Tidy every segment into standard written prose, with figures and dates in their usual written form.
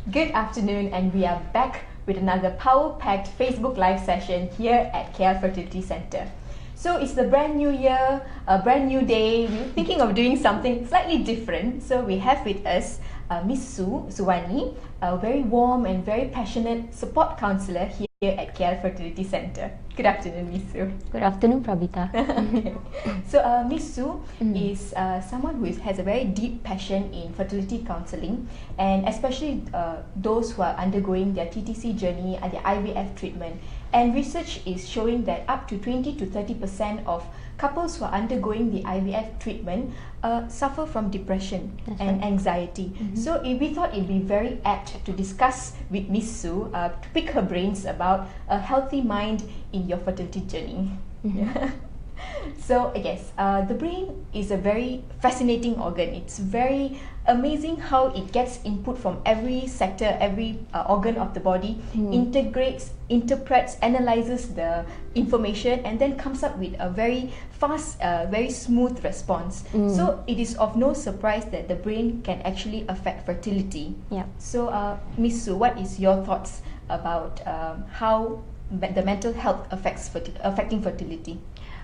Good afternoon, and we are back with another power-packed Facebook Live session here at KL Fertility Center. So it's the brand new year, a brand new day. We're thinking of doing something slightly different. So we have with us Miss Suwannee, a very warm and very passionate support counsellor here at KL Fertility Center. Good afternoon, Miss Su. Good afternoon, Prabita. Okay. So Miss Su is someone who has a very deep passion in fertility counselling, and especially those who are undergoing their TTC journey and their IVF treatment. And research is showing that up to 20 to 30% of couples who are undergoing the IVF treatment suffer from depression and anxiety. So we thought it'd be very apt to discuss with Miss Su, to pick her brains about a healthy mind in your fertility journey. So yes, the brain is a very fascinating organ. It's very amazing how it gets input from every sector, every organ of the body, integrates, interprets, analyzes the information, and then comes up with a very fast, very smooth response. So it is of no surprise that the brain can actually affect fertility. So Miss Su, what is your thoughts about how the mental health affecting fertility?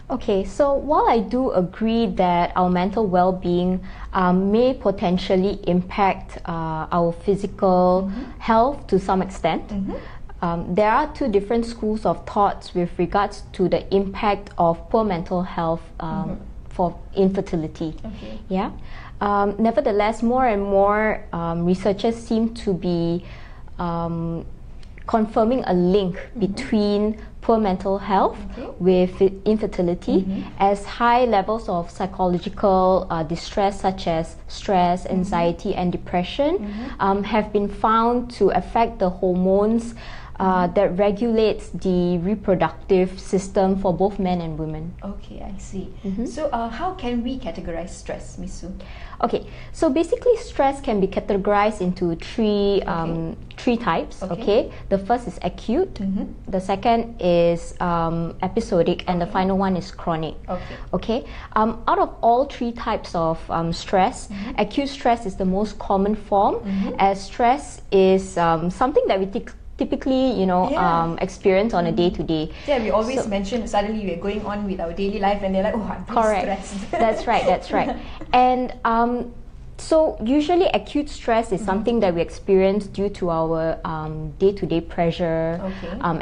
Okay, so while I do agree that our mental well-being may potentially impact our physical health to some extent, there are two different schools of thoughts with regards to the impact of poor mental health for infertility. Nevertheless, more and more researchers seem to be confirming a link between poor mental health with infertility, as high levels of psychological distress such as stress, anxiety and depression have been found to affect the hormones that regulates the reproductive system for both men and women. Okay, I see. So how can we categorize stress, Miss Su? Okay, so basically stress can be categorized into three types. The first is acute, the second is episodic, and the final one is chronic. Out of all three types of stress, acute stress is the most common form, as stress is something that we typically, experience on a day-to-day. Yeah, we always mention suddenly we're going on with our daily life and they're like, oh, I'm stressed. That's right. And so usually acute stress is something that we experience due to our day-to-day pressure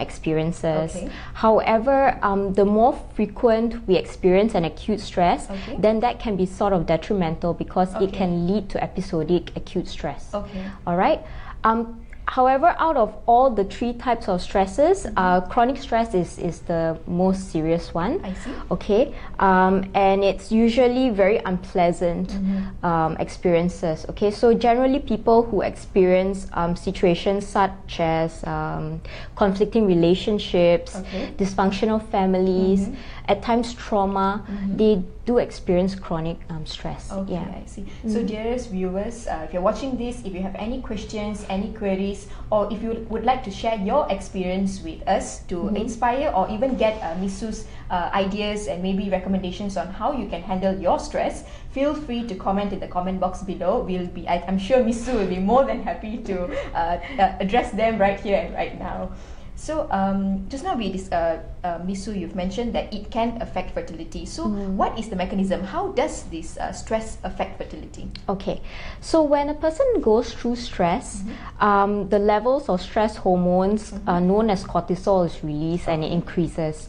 experiences. However, the more frequent we experience an acute stress, then that can be sort of detrimental because it can lead to episodic acute stress. Alright? However, out of all the three types of stresses, chronic stress is the most serious one. I see. And it's usually very unpleasant experiences. So generally people who experience situations such as conflicting relationships, dysfunctional families, at times trauma, they do experience chronic stress. I see. So dearest viewers, if you're watching this, if you have any questions, any queries, or if you would like to share your experience with us to inspire or even get Miss Su's ideas and maybe recommendations on how you can handle your stress, feel free to comment in the comment box below. I'm sure Miss Su will be more than happy to address them right here and right now. So just now Miss Su, you've mentioned that it can affect fertility. So what is the mechanism? How does this stress affect fertility? Okay, so when a person goes through stress, the levels of stress hormones known as cortisol is released and it increases.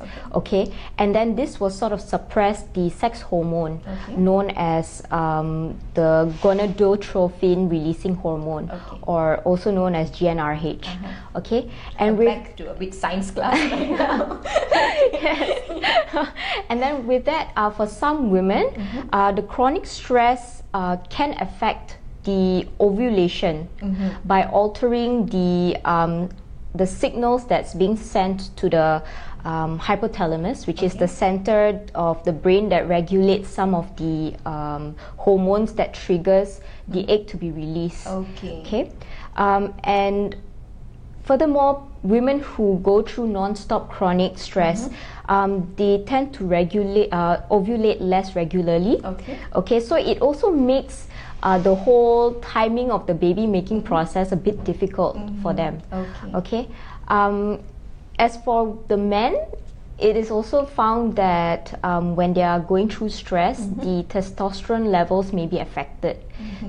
And then this will sort of suppress the sex hormone known as the gonadotrophin releasing hormone, or also known as GnRH. And back to a bit science class right now. And then with that, for some women, the chronic stress can affect the ovulation by altering the signals that's being sent to the hypothalamus, which is the center of the brain that regulates some of the hormones that triggers the egg to be released. And furthermore, women who go through non-stop chronic stress, they tend to ovulate less regularly. Okay, so it also makes the whole timing of the baby making process a bit difficult for them. Okay. As for the men, it is also found that when they are going through stress, the testosterone levels may be affected.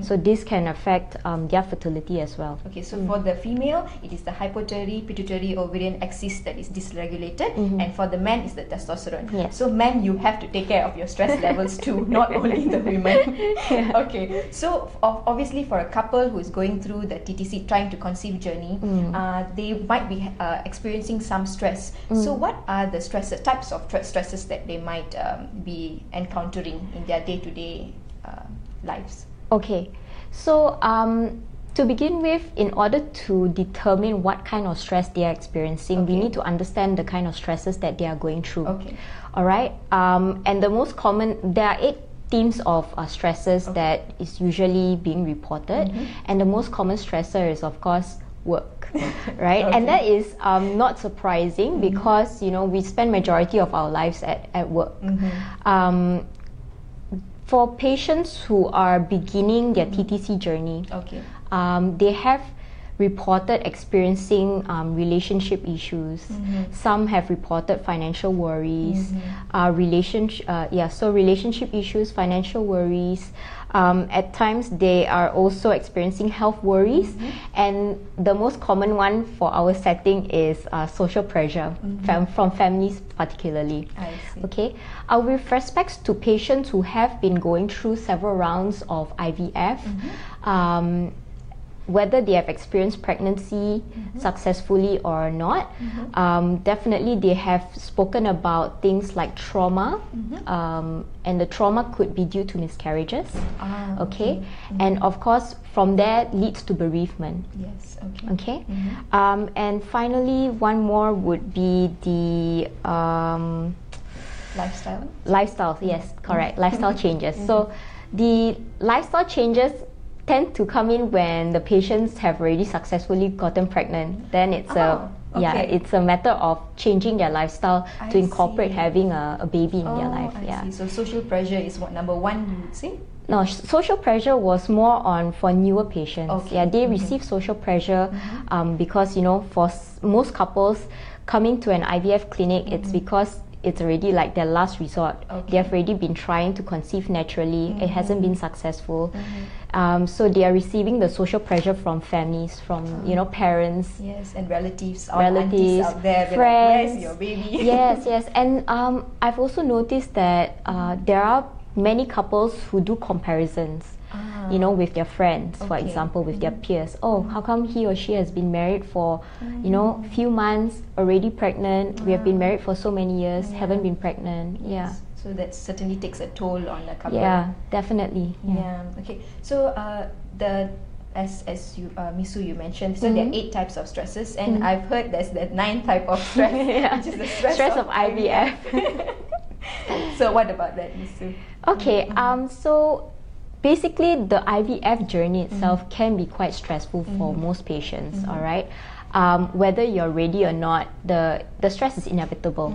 So this can affect their fertility as well. Okay, so for the female, it is the hypothyroid pituitary ovarian axis that is dysregulated, and for the man, it's the testosterone. Yes. So men, you have to take care of your stress levels too, not only the women. Okay, so obviously for a couple who is going through the TTC, trying to conceive journey, they might be experiencing some stress. So what are the types of stresses that they might be encountering in their day-to-day lives? Okay, so to begin with, in order to determine what kind of stress they are experiencing, we need to understand the kind of stresses that they are going through. All right, and the most common, there are 8 themes of stresses that is usually being reported, and the most common stressor is, of course, work, right? And that is not surprising because, you know, we spend majority of our lives at work. For patients who are beginning their TTC journey, they have reported experiencing relationship issues. Some have reported financial worries, relationship issues, financial worries. At times they are also experiencing health worries, and the most common one for our setting is social pressure from families particularly. I see. Okay, with respects to patients who have been going through several rounds of IVF, whether they have experienced pregnancy successfully or not, definitely they have spoken about things like trauma, and the trauma could be due to miscarriages. And of course, from there leads to bereavement. Yes. Okay. And finally, one more would be the lifestyle. Yes, correct. Lifestyle changes. So the lifestyle changes tend to come in when the patients have already successfully gotten pregnant. Then it's it's a matter of changing their lifestyle to incorporate having a baby in their life. I see. So social pressure is what, number one, you would say? No, social pressure was more on for newer patients. They receive social pressure because, you know, for most couples coming to an IVF clinic, it's because it's already like their last resort. They have already been trying to conceive naturally. It hasn't been successful. So they are receiving the social pressure from families, from parents. Yes, and relatives out there. Friends. Like, where's your baby? Yes. And I've also noticed that there are many couples who do comparisons. With their friends, for example, with their peers. Oh, how come he or she has been married for, few months, already pregnant? We have been married for so many years, haven't been pregnant. Yes. So that certainly takes a toll on a couple. Yeah, definitely. Okay. So as you, Miss Su, you mentioned, so there are 8 types of stresses, and I've heard there's the 9th type of stress, which is the stress of IVF. So what about that, Miss Su? Okay. So basically, the IVF journey itself can be quite stressful for most patients, all right? Whether you're ready or not, the stress is inevitable.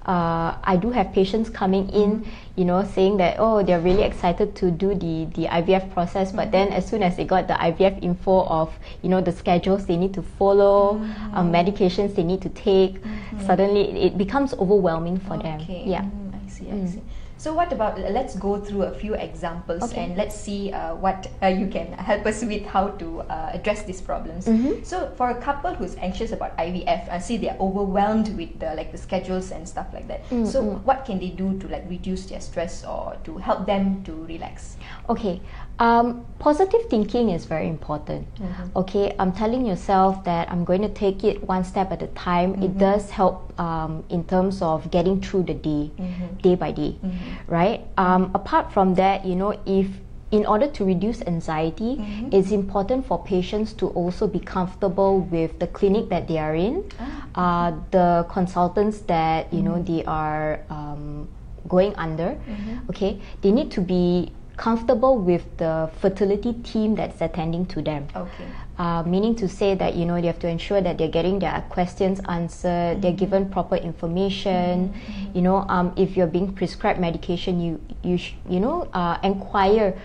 I do have patients coming in, saying that, they're really excited to do the IVF process, but then as soon as they got the IVF info of, the schedules they need to follow, medications they need to take, suddenly it becomes overwhelming for them. Yeah. I see. So what about, let's go through a few examples and let's see what you can help us with how to address these problems. So for a couple who's anxious about IVF, I see they're overwhelmed with the schedules and stuff like that. So what can they do to reduce their stress or to help them to relax? Okay, positive thinking is very important. Okay, telling yourself that I'm going to take it one step at a time. It does help in terms of getting through the day, day by day, right? Apart from that, if in order to reduce anxiety, it's important for patients to also be comfortable with the clinic that they are in, the consultants that they are going under. Okay, they need to be comfortable with the fertility team that's attending to them. Okay. Meaning to say that, you know, they have to ensure that they're getting their questions answered, they're given proper information. You know, if you're being prescribed medication, you inquire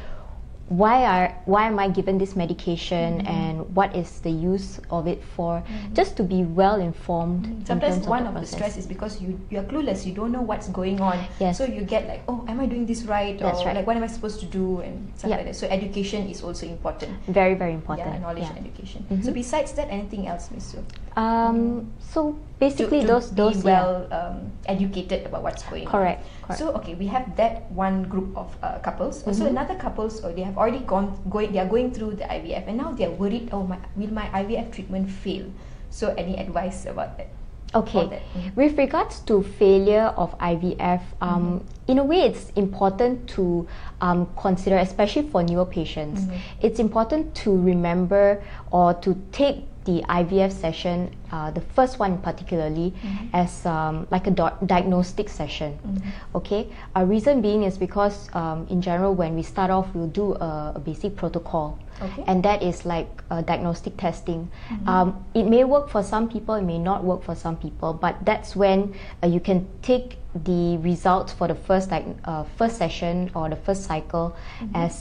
why am I given this medication and what is the use of it for, just to be well informed. Sometimes one of the stress is because you're clueless, you don't know what's going on. Yes. So you get like, oh, am I doing this right? That's or right. like, what am I supposed to do, and stuff like that. So education is also important. Very, very important. Yeah, knowledge and education. So besides that, anything else, Miss Su? So basically, to those be well educated about what's going on. Correct. So okay, we have that one group of couples. Also, another couples, they have already they are going through the IVF, and now they are worried. Oh, will my IVF treatment fail? So any advice about that? Okay. With regards to failure of IVF, in a way, it's important to consider, especially for newer patients. It's important to remember or to take the IVF session, the first one particularly, as like a diagnostic session. Okay. A reason being is because in general, when we start off, we'll do a basic protocol. Okay. And that is like diagnostic testing. It may work for some people, it may not work for some people, but that's when you can take the results for the first session or the first cycle as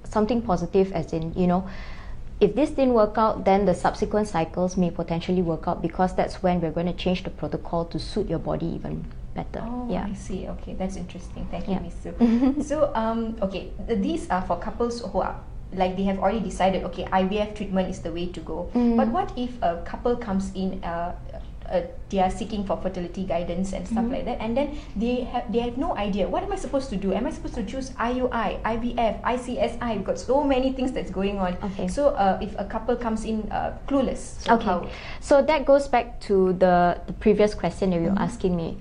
something positive, as in, you know, if this didn't work out, then the subsequent cycles may potentially work out, because that's when we're going to change the protocol to suit your body even better. Oh, yeah. I see. Okay, that's interesting. Thank you, Miss Su. So, okay, these are for couples who are like, they have already decided, okay, IVF treatment is the way to go. But what if a couple comes in, they are seeking for fertility guidance and stuff like that, and then they have no idea, what am I supposed to do? Am I supposed to choose IUI, IVF, ICSI? We've got so many things that's going on. Okay. So if a couple comes in clueless, so how? So that goes back to the previous question that you were asking me.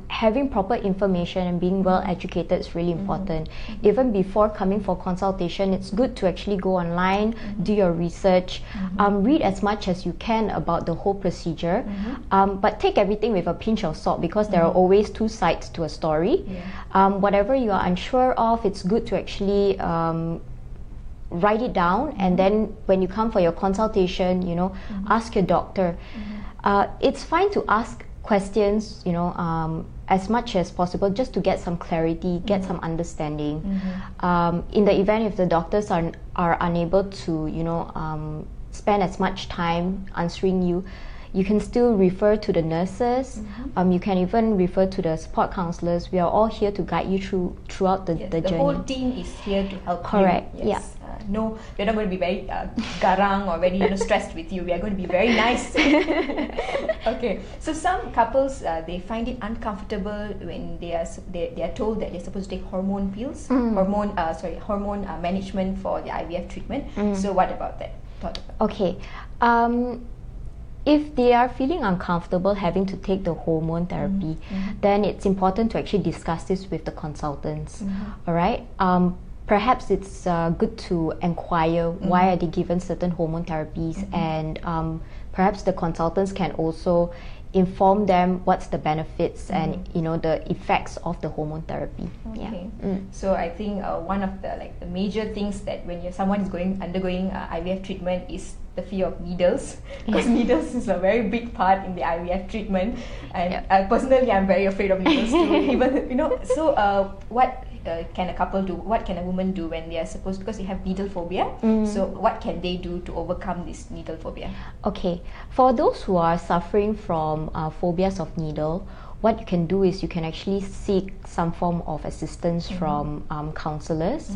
Having proper information and being well educated is really important. Even before coming for consultation, it's good to actually go online, do your research, read as much as you can about the whole procedure, but take everything with a pinch of salt, because there are always two sides to a story. Whatever you are unsure of, it's good to actually write it down, and then when you come for your consultation, you know, ask your doctor. It's fine to ask questions, you know, as much as possible, just to get some clarity, get some understanding. In the event if the doctors are unable to, you know, spend as much time answering you, you can still refer to the nurses. You can even refer to the support counselors. We are all here to guide you throughout the journey. The whole team is here to help you. Correct. Yes. No, we're not going to be very garang or very stressed with you. We are going to be very nice. Okay. So some couples they find it uncomfortable when they are told that they're supposed to take hormone pills, hormone management for the IVF treatment. So what about that? Okay. If they are feeling uncomfortable having to take the hormone therapy, then it's important to actually discuss this with the consultants. All right. Perhaps it's good to inquire why are they given certain hormone therapies, and perhaps the consultants can also inform them what's the benefits and, you know, the effects of the hormone therapy. Okay. So I think one of the major things that when someone is undergoing IVF treatment is the fear of needles, because needles is a very big part in the IVF treatment, and personally I'm very afraid of needles too. Even, you know, so what can a couple do? What can a woman do when they are supposed, because they have needle phobia? So what can they do to overcome this needle phobia? Okay, for those who are suffering from phobias of needle, what you can do is you can actually seek some form of assistance from counselors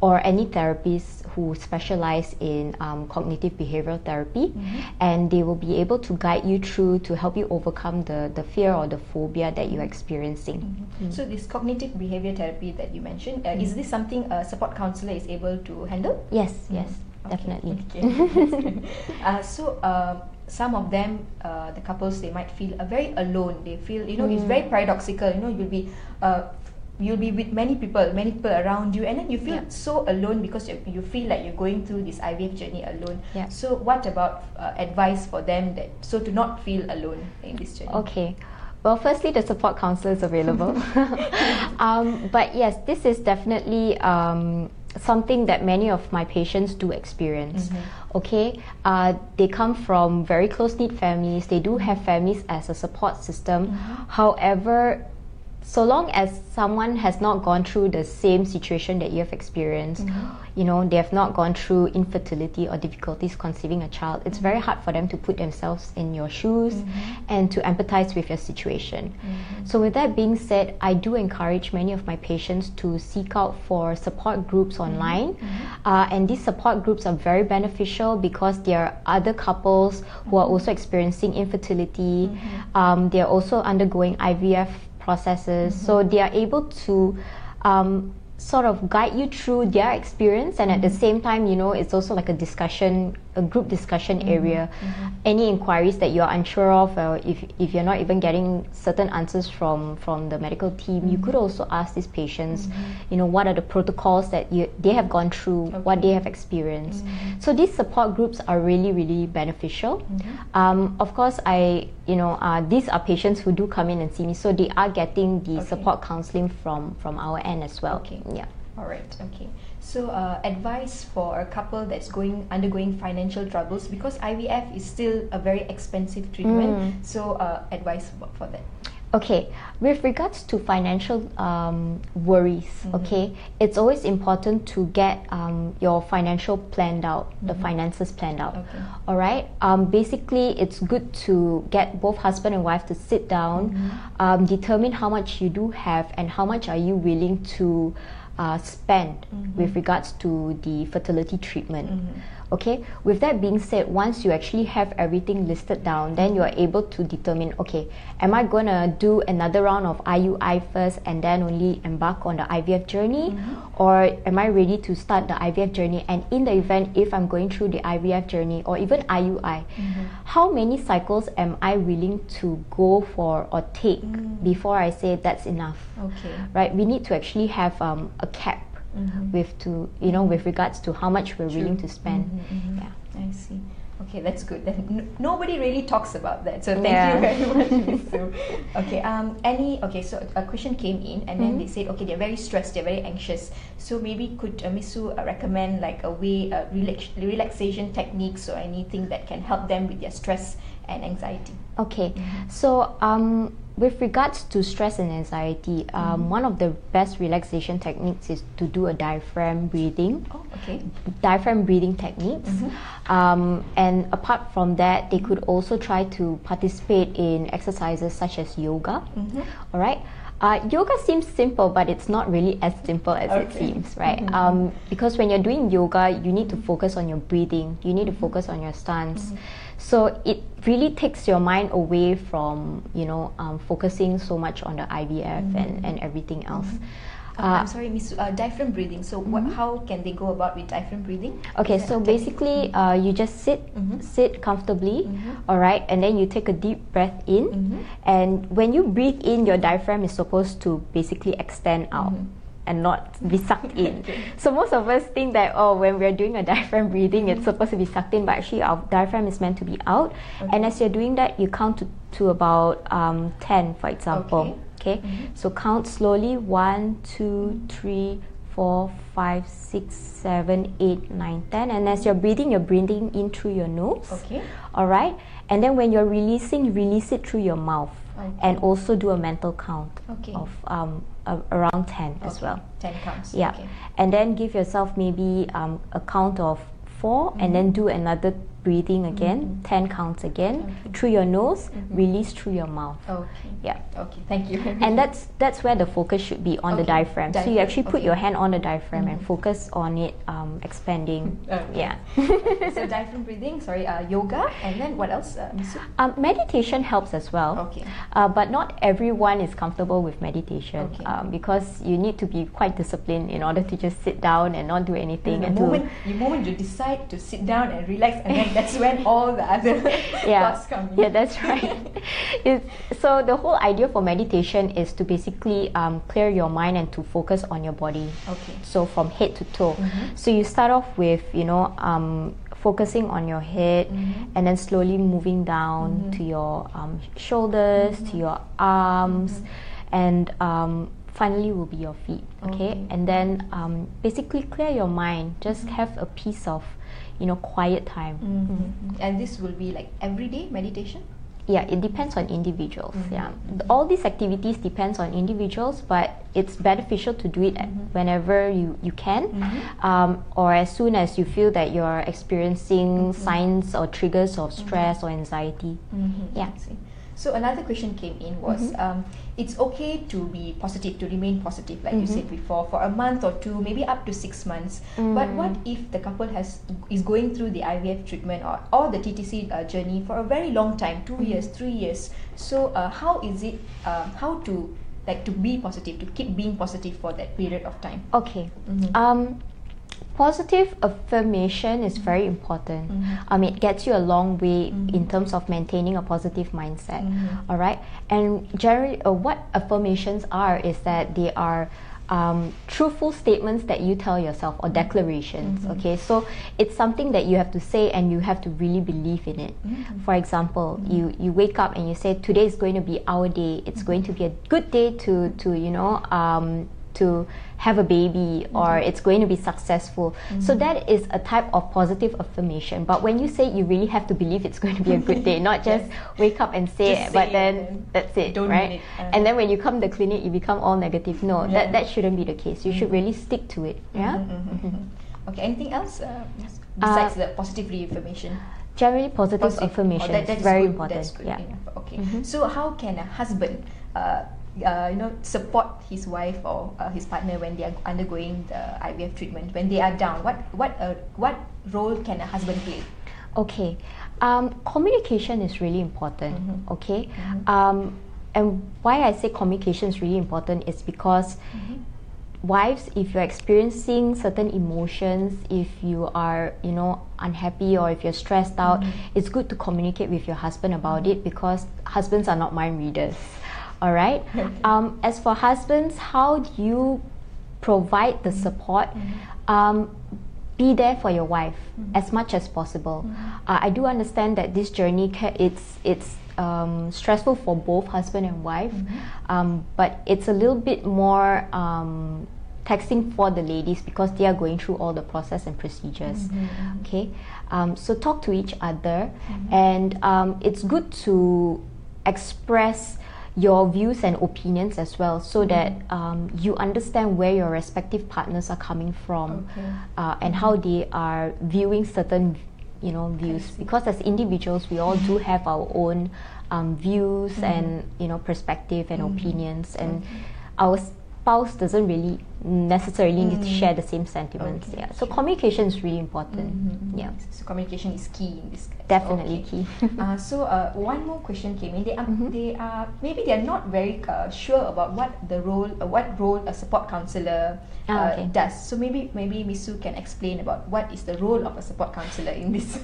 or any therapists who specialize in cognitive behavioral therapy, and they will be able to guide you through to help you overcome the fear or the phobia that you're experiencing. So this cognitive behavior therapy that you mentioned, is this something a support counselor is able to handle? Yes, definitely. Okay. So some of them, the couples, they might feel very alone. They feel, you know, it's very paradoxical. You know, you'll be with many people around you, and then you feel so alone because you feel like you're going through this IVF journey alone. So what about advice for them, that so to not feel alone in this journey? Okay. Well, firstly, the support counselor is available. But yes, this is definitely something that many of my patients do experience. Okay, they come from very close-knit families. They do have families as a support system. However, so long as someone has not gone through the same situation that you have experienced, you know, they have not gone through infertility or difficulties conceiving a child, it's very hard for them to put themselves in your shoes and to empathize with your situation. So with that being said, I do encourage many of my patients to seek out for support groups online. And these support groups are very beneficial because there are other couples who are also experiencing infertility. They are also undergoing IVF processes, so they are able to sort of guide you through their experience, and at the same time, you know, it's also like a discussion, a group discussion area. Any inquiries that you're unsure of, or if you're not even getting certain answers from the medical team, you could also ask these patients, you know, what are the protocols that they have gone through, what they have experienced. So these support groups are really, really beneficial. Of course, these are patients who do come in and see me, so they are getting the support counseling from our end as well. Yeah. All right. Okay. So, advice for a couple that's undergoing financial troubles, because IVF is still a very expensive treatment. So, advice for that. Okay, with regards to financial worries, okay, it's always important to get your financial planned out, the finances planned out. All right. Basically, it's good to get both husband and wife to sit down, determine how much you do have and how much are you willing to spend with regards to the fertility treatment. Okay, with that being said, once you actually have everything listed down, then you are able to determine, okay, am I going to do another round of IUI first and then only embark on the IVF journey? Or am I ready to start the IVF journey? And in the event, if I'm going through the IVF journey or even IUI, how many cycles am I willing to go for or take before I say that's enough? Okay. Right? We need to actually have a cap with regards to how much we're willing to spend. Yeah, I see. Okay, that's good. Then nobody really talks about that. So thank you very much, Miss Sue. Okay, so a question came in, and then they said, okay, they're very stressed, they're very anxious. So maybe could Miss Sue recommend like a way, relaxation techniques or anything that can help them with their stress and anxiety? Okay, so with regards to stress and anxiety, one of the best relaxation techniques is to do a diaphragm breathing. Diaphragm breathing techniques. And apart from that, they could also try to participate in exercises such as yoga. All right. Yoga seems simple, but it's not really as simple as it seems, right? Because when you're doing yoga, you need to focus on your breathing. You need to focus on your stance. So it really takes your mind away from, focusing so much on the IVF and everything else. I'm sorry, Miss diaphragm breathing. So how can they go about with diaphragm breathing? Okay, so basically you just sit comfortably, all right, and then you take a deep breath in, and when you breathe in, your diaphragm is supposed to basically extend out and not be sucked in. So most of us think that, when we're doing a diaphragm breathing, it's supposed to be sucked in, but actually our diaphragm is meant to be out. And as you're doing that, you count to about 10, for example. Okay, so count slowly: 1, 2, 3, 4, 5, 6, 7, 8, 9, 10. And as you're breathing in through your nose. All right, and then when you're releasing, release it through your mouth, and also do a mental count of around 10 as well. 10 counts. Yeah, and then give yourself maybe a count of 4, and then do another breathing again, 10 counts again, through your nose, release through your mouth. Yeah. Okay, thank you. And that's where the focus should be, on the diaphragm. So you actually put your hand on the diaphragm and focus on it expanding. Yeah. So diaphragm breathing, yoga, and then what else, Miss Sue? Meditation helps as well. But not everyone is comfortable with meditation, because you need to be quite disciplined in order to just sit down and not do anything. The moment you decide to sit down and relax, and then that's when all the other thoughts come in. Yeah, that's right. So the whole idea for meditation is to basically clear your mind and to focus on your body. So from head to toe. So you start off with, focusing on your head, and then slowly moving down to your shoulders, to your arms, and finally will be your feet. Okay, and then basically clear your mind. Just have a piece of quiet time. And this will be like everyday meditation? Yeah, it depends on individuals. Yeah, all these activities depends on individuals, but it's beneficial to do it whenever you can, or as soon as you feel that you're experiencing signs or triggers of stress or anxiety. Yeah. So another question came in was, it's okay to be positive, to remain positive, like you said before, for a month or two, maybe up to 6 months. But what if the couple is going through the IVF treatment or the TTC journey for a very long time, 2 years, 3 years? So how is it, how to be positive, to keep being positive for that period of time? Okay. Positive affirmation is very important. It gets you a long way in terms of maintaining a positive mindset. All right, and generally, what affirmations are is that they are truthful statements that you tell yourself, or declarations. Okay, so it's something that you have to say and you have to really believe in it. For example, you wake up and you say, today is going to be our day. It's going to be a good day to have a baby, or it's going to be successful. So that is a type of positive affirmation. But when you say, you really have to believe it's going to be a good day, not just wake up and say it, but then that's it, right? And then when you come to the clinic, you become all negative. No, that shouldn't be the case. You should really stick to it. Yeah. Okay. Anything else besides the positive reaffirmation? Generally, positive affirmation is very important. That's good enough. Okay. So how can a husband support his wife or his partner when they are undergoing the IVF treatment, when they are down? What role can a husband play? Okay, communication is really important. Okay, and why I say communication is really important is because wives, if you're experiencing certain emotions, if you are unhappy, or if you're stressed out, it's good to communicate with your husband about it, because husbands are not mind readers. All right. As for husbands, how do you provide the support? Be there for your wife as much as possible. I do understand that this journey it's stressful for both husband and wife, but it's a little bit more taxing for the ladies, because they are going through all the process and procedures. Okay, so talk to each other, and it's good to express your views and opinions as well, so that you understand where your respective partners are coming from, and how they are viewing certain views, because as individuals we all do have our own views and perspective and opinions, and our spouse doesn't really necessarily need to share the same sentiments. So communication is really important. So communication is key in this. Definitely key. So one more question came in. They are maybe they are not very sure about what role a support counselor does. So maybe Miss Sue can explain about what is the role of a support counselor in this.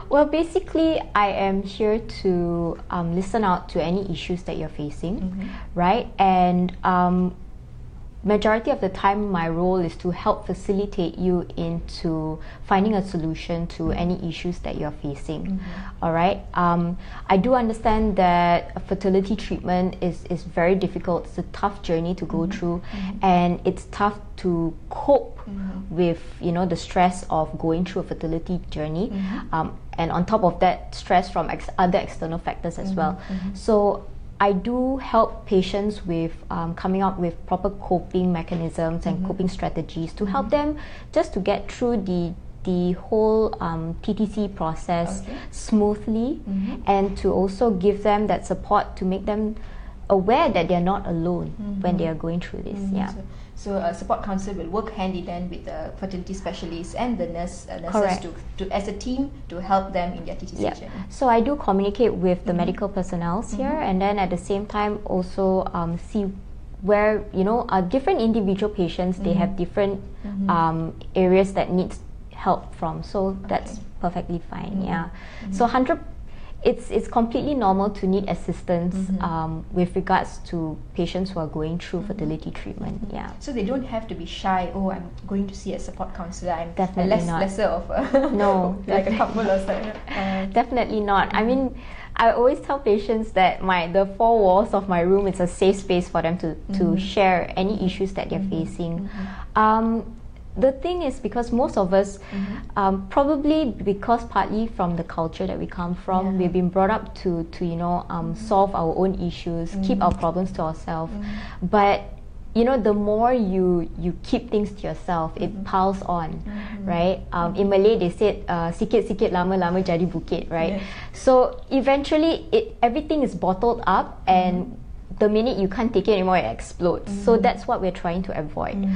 Well, basically, I am here to listen out to any issues that you're facing, right? And majority of the time, my role is to help facilitate you into finding a solution to any issues that you're facing. All right. I do understand that fertility treatment is very difficult. It's a tough journey to go through, and it's tough to cope with the stress of going through a fertility journey, and on top of that, stress from other external factors as well. So I do help patients with coming up with proper coping mechanisms and coping strategies to help them just to get through the whole TTC process smoothly, and to also give them that support to make them aware that they're not alone when they are going through this. So a support counsellor will work hand in hand with the fertility specialist and the nurses to as a team to help them in their TTC journey. So I do communicate with the medical personnel here, and then at the same time also see where different individual patients, they have different areas that needs help from. So that's perfectly fine. So it's completely normal to need assistance with regards to patients who are going through fertility treatment. Yeah. So they don't have to be shy. Oh, I'm going to see a support counselor. I'm Definitely not. lesser of a no, like a couple or something. Definitely not. I mean, I always tell patients that the four walls of my room is a safe space for them to share any issues that they're facing. The thing is, because most of us, probably because partly from the culture that we come from, we've been brought up to solve our own issues, keep our problems to ourselves. But the more you keep things to yourself, it piles on, right? In Malay, they said, sikit-sikit lama-lama jadi bukit, right? Yes. So eventually, everything is bottled up, and the minute you can't take it anymore, it explodes. So that's what we're trying to avoid.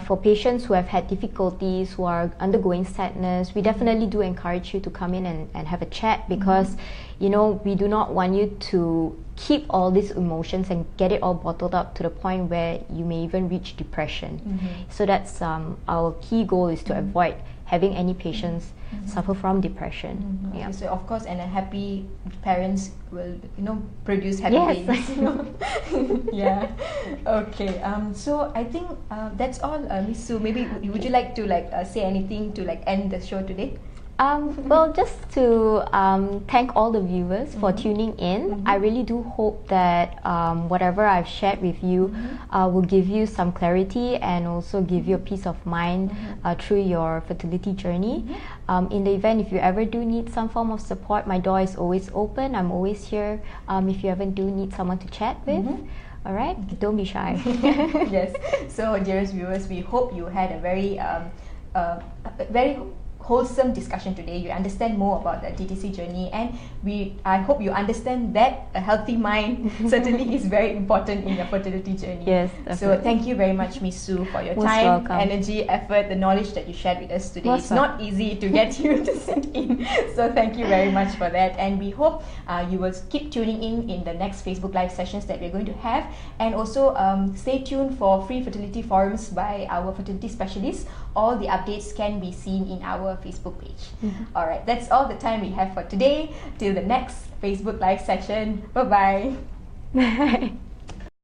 For patients who have had difficulties, who are undergoing sadness, we definitely do encourage you to come in and have a chat, because we do not want you to keep all these emotions and get it all bottled up to the point where you may even reach depression. So that's our key goal, is to avoid having any patients suffer from depression. Yeah. So of course, and happy parents will produce happy babies. Yeah. Okay. So I think that's all, Miss Sue. Maybe would you like to say anything to end the show today? Well, just to thank all the viewers for tuning in. I really do hope that whatever I've shared with you will give you some clarity and also give you a peace of mind through your fertility journey. In the event, if you ever do need some form of support, my door is always open. I'm always here if you ever do need someone to chat with. All right, don't be shy. Yes. So, dearest viewers, we hope you had a very wholesome discussion today. You understand more about the TTC journey, and I hope you understand that a healthy mind certainly is very important in your fertility journey. Yes, definitely. So thank you very much, Miss Sue, for your time, energy, effort, the knowledge that you shared with us today. It's not easy to get you to sit in, so thank you very much for that, and we hope you will keep tuning in the next Facebook Live sessions that we're going to have, and also stay tuned for free fertility forums by our fertility specialists. All the updates can be seen in our Facebook page. Alright, that's all the time we have for today. Till the next Facebook Live session. Bye-bye. Bye.